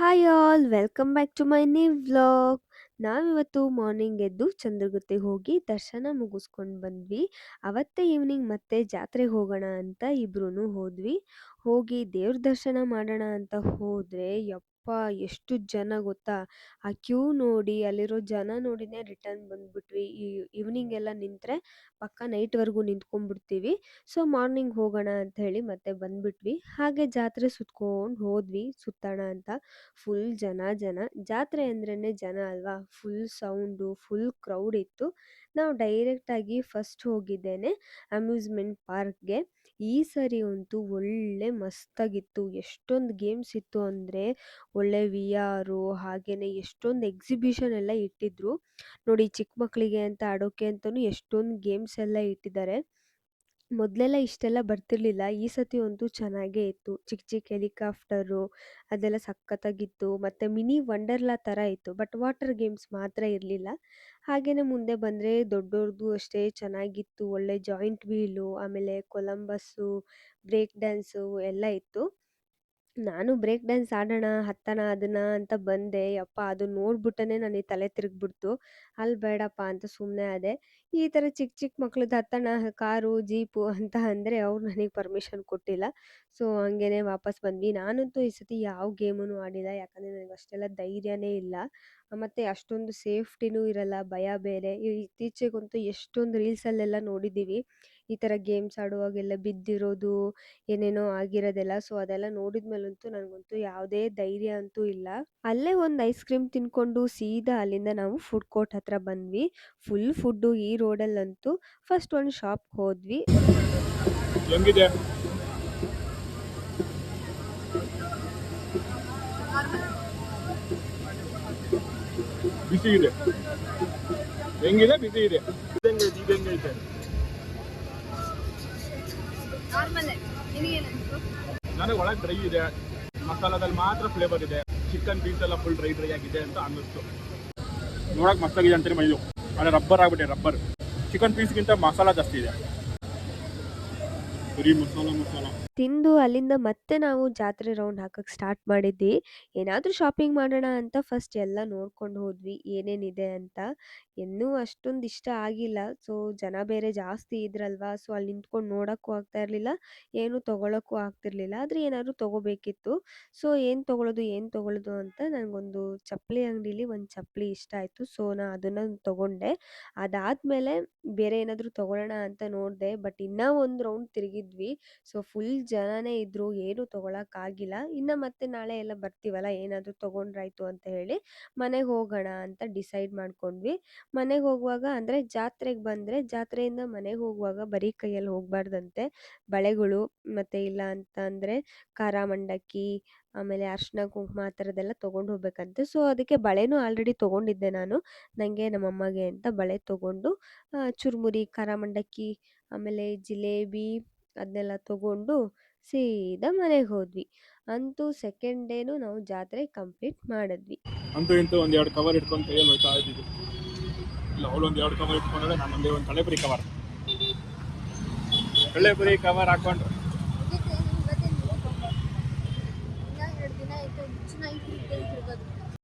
Hi all welcome back to my new vlog. ನಾವಿವತ್ತು morning ಎದ್ದು ಚಂದ್ರಗುತ್ತಿಗೆ ಹೋಗಿ ದರ್ಶನ ಮುಗಿಸ್ಕೊಂಡು ಬಂದ್ವಿ. ಅವತ್ತೇ ಈವ್ನಿಂಗ್ ಮತ್ತೆ ಜಾತ್ರೆಗೆ ಹೋಗೋಣ ಅಂತ ಇಬ್ರು ಹೋದ್ವಿ. ಹೋಗಿ ದೇವ್ರ ದರ್ಶನ ಮಾಡೋಣ ಅಂತ ಹೋದ್ರೆ ಯಪ್ಪ ಎಷ್ಟು ಜನ ಗೊತ್ತಾ. ಆ ಕ್ಯೂ ನೋಡಿ ಅಲ್ಲಿರೋ ಜನ ನೋಡಿನೇ ರಿಟರ್ನ್ ಬಂದ್ಬಿಟ್ವಿ. ಈವ್ನಿಂಗ್ ಎಲ್ಲ ನಿಂತ್ರೆ ಪಕ್ಕ ನೈಟ್ವರೆಗೂ ನಿಂತ್ಕೊಂಡ್ಬಿಡ್ತೀವಿ. ಸೊ ಮಾರ್ನಿಂಗ್ ಹೋಗೋಣ ಅಂತ ಹೇಳಿ ಮತ್ತೆ ಬಂದ್ಬಿಟ್ವಿ. ಹಾಗೆ ಜಾತ್ರೆ ಸುತ್ಕೊಂಡು ಹೋದ್ವಿ ಸುತ್ತೋಣ ಅಂತ. ಫುಲ್ ಜನ ಜಾತ್ರೆ ಅಂದ್ರೇನೆ ಜನ ಅಲ್ವಾ, ಫುಲ್ ಸೌಂಡು, ಫುಲ್ ಕ್ರೌಡ್ ಇತ್ತು. ನಾವು ಡೈರೆಕ್ಟಾಗಿ ಫಸ್ಟ್ ಹೋಗಿದ್ದೇನೆ ಅಮ್ಯೂಸ್ಮೆಂಟ್ ಪಾರ್ಕ್ಗೆ. ಈ ಸರಿ ಅಂತೂ ಒಳ್ಳೆ ಮಸ್ತಾಗಿತ್ತು. ಎಷ್ಟೊಂದು ಗೇಮ್ಸ್ ಇತ್ತು ಅಂದರೆ ಒಳ್ಳೆ ವಿ ಆರು, ಹಾಗೆಯೇ ಎಷ್ಟೊಂದು ಎಕ್ಸಿಬಿಷನ್ ಎಲ್ಲ ಇಟ್ಟಿದ್ರು ನೋಡಿ. ಚಿಕ್ಕ ಮಕ್ಕಳಿಗೆ ಅಂತ ಆಡೋಕ್ಕೆ ಅಂತಲೂ ಎಷ್ಟೊಂದು ಗೇಮ್ಸ್ ಎಲ್ಲ ಇಟ್ಟಿದ್ದಾರೆ. ಮೊದಲೆಲ್ಲ ಇಷ್ಟೆಲ್ಲ ಬರ್ತಿರ್ಲಿಲ್ಲ, ಈ ಸತಿ ಅಂತೂ ಚೆನ್ನಾಗೇ ಇತ್ತು. ಚಿಕ್ಕ ಚಿಕ್ಕ ಹೆಲಿಕಾಪ್ಟರು ಅದೆಲ್ಲ ಸಖತ್ತಾಗಿತ್ತು. ಮತ್ತು ಮಿನಿ ವಂಡರ್ಲಾ ಥರ ಇತ್ತು, ಬಟ್ ವಾಟರ್ ಗೇಮ್ಸ್ ಮಾತ್ರ ಇರಲಿಲ್ಲ. ಹಾಗೆಯೇ ಮುಂದೆ ಬಂದರೆ ದೊಡ್ಡವ್ರದ್ದು ಅಷ್ಟೇ ಚೆನ್ನಾಗಿತ್ತು. ಒಳ್ಳೆ ಜಾಯಿಂಟ್ ವೀಲು, ಆಮೇಲೆ ಕೊಲಂಬಸ್ಸು, ಬ್ರೇಕ್ ಡ್ಯಾನ್ಸು ಎಲ್ಲ ಇತ್ತು. ನಾನು ಬ್ರೇಕ್ ಡ್ಯಾನ್ಸ್ ಆಡೋಣ ಹತ್ತೋಣ ಅದನ್ನು ಅಂತ ಬಂದೆ. ಯಪ್ಪ ಅದನ್ನ ನೋಡ್ಬಿಟ್ಟೇ ನನಗೆ ತಲೆ ತಿರುಗ್ಬಿಡ್ತು. ಅಲ್ಲಿ ಬೇಡಪ್ಪ ಅಂತ ಸುಮ್ಮನೆ ಆದೆ. ಈ ಥರ ಚಿಕ್ಕ ಚಿಕ್ಕ ಮಕ್ಳದ್ದು ಹತ್ತೋಣ ಕಾರು ಜೀಪು ಅಂತ ಅಂದರೆ ಅವ್ರು ನನಗೆ ಪರ್ಮಿಷನ್ ಕೊಟ್ಟಿಲ್ಲ. ಸೊ ಹಂಗೇ ವಾಪಸ್ ಬಂದ್ವಿ. ನಾನಂತೂ ಈ ಸತಿ ಯಾವ ಗೇಮೂ ಆಡಿಲ್ಲ, ಯಾಕಂದರೆ ನನಗೆ ಅಷ್ಟೆಲ್ಲ ಧೈರ್ಯನೇ ಇಲ್ಲ. ಮತ್ತು ಅಷ್ಟೊಂದು ಸೇಫ್ಟಿನೂ ಇರಲ್ಲ, ಭಯ ಬೇರೆ. ಇತ್ತೀಚೆಗಂತೂ ಎಷ್ಟೊಂದು ರೀಲ್ಸಲ್ಲೆಲ್ಲ ನೋಡಿದ್ದೀವಿ ಈ ಥರ ಗೇಮ್ಸ್ ಆಡುವಾಗೆಲ್ಲ ಬಿದ್ದಿರೋದು, ಏನೇನೋ ಆಗಿರೋದೆಲ್ಲ. ಸೊ ಅದೆಲ್ಲ ನೋಡಿದ ಮೇಲಂತೂ ನನಗಂತೂ ಯಾವುದೇ ಧೈರ್ಯ ಅಂತೂ ಇಲ್ಲ. ಅಲ್ಲೇ ಒಂದು ಐಸ್ ಕ್ರೀಮ್ ತಿನ್ಕೊಂಡು ಸೀದಾ ಅಲ್ಲಿಂದ ನಾವು ಫುಡ್ ಕೋರ್ಟ್ ಹತ್ರ ಬಂದ್ವಿ. ಫುಲ್ ಫುಡ್ಡು ಈ ರೋಡಲ್ಲಂತೂ. ಫಸ್ಟ್ ಒಂದು ಶಾಪ್ಗೆ ಹೋದ್ವಿ. ಹೆಂಗಿದೆ ಬಿಸಿ ಇದೆ, ಹೆಂಗಿದೆ ಬಿಸಿ ಇದೆ, ಇದೆಂಗೈತೆ ನನಗೆ ಒಳಗೆ ಡ್ರೈ ಇದೆ, ಮಸಾಲದಲ್ಲಿ ಮಾತ್ರ ಫ್ಲೇವರ್ ಇದೆ. ಚಿಕನ್ ಪೀಸ್ ಎಲ್ಲ ಫುಲ್ ಡ್ರೈ ಆಗಿದೆ ಅಂತ ಅನ್ನಿಸ್ತು. ನೋಡಕ್ಕೆ ಮಸ್ತಾಗಿದೆ ಅಂತೀನಿ ಮೈದು, ಆದರೆ ರಬ್ಬರ್ ಆಗ್ಬಿಟ್ಟೆ. ರಬ್ಬರ್ ಚಿಕನ್ ಪೀಸ್ಗಿಂತ ಮಸಾಲ ಜಾಸ್ತಿ ಇದೆ, ಬರೀ ಮಸಾಲ. ತಿಂದು ಅಲ್ಲಿಂದ ಮತ್ತೆ ನಾವು ಜಾತ್ರೆ ರೌಂಡ್ ಹಾಕಕ್ಕೆ ಸ್ಟಾರ್ಟ್ ಮಾಡಿದ್ವಿ. ಏನಾದರೂ ಶಾಪಿಂಗ್ ಮಾಡೋಣ ಅಂತ ಫಸ್ಟ್ ಎಲ್ಲ ನೋಡ್ಕೊಂಡು ಹೋದ್ವಿ ಏನೇನಿದೆ ಅಂತ. ಇನ್ನೂ ಅಷ್ಟೊಂದು ಇಷ್ಟ ಆಗಿಲ್ಲ. ಸೊ ಜನ ಬೇರೆ ಜಾಸ್ತಿ ಇದ್ರಲ್ವಾ, ಸೊ ಅಲ್ಲಿ ನಿಂತ್ಕೊಂಡು ನೋಡೋಕ್ಕೂ ಆಗ್ತಾ ಇರಲಿಲ್ಲ, ಏನು ತೊಗೊಳಕ್ಕೂ ಆಗ್ತಿರ್ಲಿಲ್ಲ. ಆದರೆ ಏನಾದರೂ ತೊಗೋಬೇಕಿತ್ತು. ಸೊ ಏನು ತೊಗೊಳ್ಳೋದು ಅಂತ ನನಗೊಂದು ಚಪ್ಪಲಿ ಅಂಗಡೀಲಿ ಒಂದು ಚಪ್ಪಲಿ ಇಷ್ಟ ಆಯಿತು. ಸೊ ನಾನು ಅದನ್ನು ತೊಗೊಂಡೆ. ಅದಾದಮೇಲೆ ಬೇರೆ ಏನಾದರೂ ತೊಗೊಳ್ಳೋಣ ಅಂತ ನೋಡಿದೆ, ಬಟ್ ಇನ್ನೂ ಒಂದು ರೌಂಡ್ ತಿರುಗಿದ್ವಿ. ಸೊ ಫುಲ್ ಜನನೇ ಇದ್ದರು, ಏನೂ ತೊಗೊಳಕ್ಕಾಗಿಲ್ಲ. ಇನ್ನು ಮತ್ತೆ ನಾಳೆ ಎಲ್ಲ ಬರ್ತೀವಲ್ಲ, ಏನಾದರೂ ತೊಗೊಂಡ್ರಾಯ್ತು ಅಂತ ಹೇಳಿ ಮನೆಗೆ ಹೋಗೋಣ ಅಂತ ಡಿಸೈಡ್ ಮಾಡ್ಕೊಂಡ್ವಿ. ಮನೆಗೆ ಹೋಗುವಾಗ ಅಂದರೆ ಜಾತ್ರೆಗೆ ಬಂದರೆ, ಜಾತ್ರೆಯಿಂದ ಮನೆಗೆ ಹೋಗುವಾಗ ಬರೀ ಕೈಯಲ್ಲಿ ಹೋಗಬಾರ್ದಂತೆ. ಬಳೆಗಳು ಮತ್ತು ಇಲ್ಲ ಅಂತ ಅಂದರೆ ಖಾರ ಮಂಡಕ್ಕಿ, ಆಮೇಲೆ ಅರಿಶಿನ ಕುಂಕುಮ ಆ ಥರದ್ದೆಲ್ಲ ತೊಗೊಂಡು ಹೋಗ್ಬೇಕಂತೆ. ಸೊ ಅದಕ್ಕೆ ಬಳೆನೂ ಆಲ್ರೆಡಿ ತೊಗೊಂಡಿದ್ದೆ ನಾನು, ನನಗೆ ನಮ್ಮಮ್ಮಗೆ ಅಂತ ಬಳೆ ತೊಗೊಂಡು ಚುರುಮುರಿ, ಖಾರ ಮಂಡಕ್ಕಿ, ಆಮೇಲೆ ಜಿಲೇಬಿ ಅದನ್ನೆಲ್ಲ ತೊಗೊಂಡು ಸೀದಾ ಮನೆಗೆ ಹೋದ್ವಿ. ಅಂತೂ ಸೆಕೆಂಡ್ ಡೇನು ನಾವು ಜಾತ್ರೆ ಕಂಪ್ಲೀಟ್ ಮಾಡಿದ್ವಿ. ಅಂತೂ ಇಂತೂ ಒಂದೆರಡು ಕವರ್ ಇಟ್ಕೊಂಡು ಕೈಯಲ್ಲಿ ಹೋಗ್ತಾ ಇದ್ದಿದ್ದು. ಇಲ್ಲ, ಅವಳು ಒಂದೆರಡು ಕವರ್ ಇಟ್ಕೊಂಡ್ರೆ ನಾನು ಒಂದೇ ಒಂದು ಕಳೆಪುರಿ ಕವರ್ ಹಾಕ್ಕೊಂಡು